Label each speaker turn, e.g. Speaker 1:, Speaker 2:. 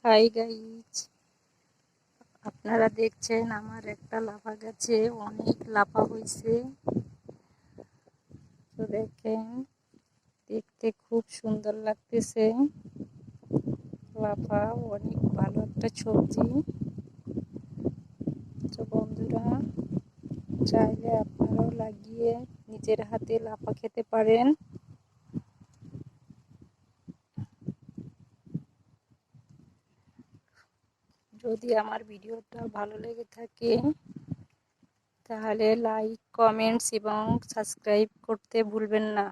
Speaker 1: Hi guys, আপনারা দেখছেন আমার একটা লাফা গাছে অনেক লাফা হয়েছে। তো দেখেন, দেখতে খুব সুন্দর লাগতেছে। লাফা অনেক ভালো একটা সবজি। তো বন্ধুরা, চাইলে আপনারাও লাগিয়ে নিজের হাতে লাফা খেতে পারেন। যদি আমার ভিডিওটা ভালো লেগে থাকে তাহলে লাইক, কমেন্টস এবং সাবস্ক্রাইব করতে ভুলবেন না।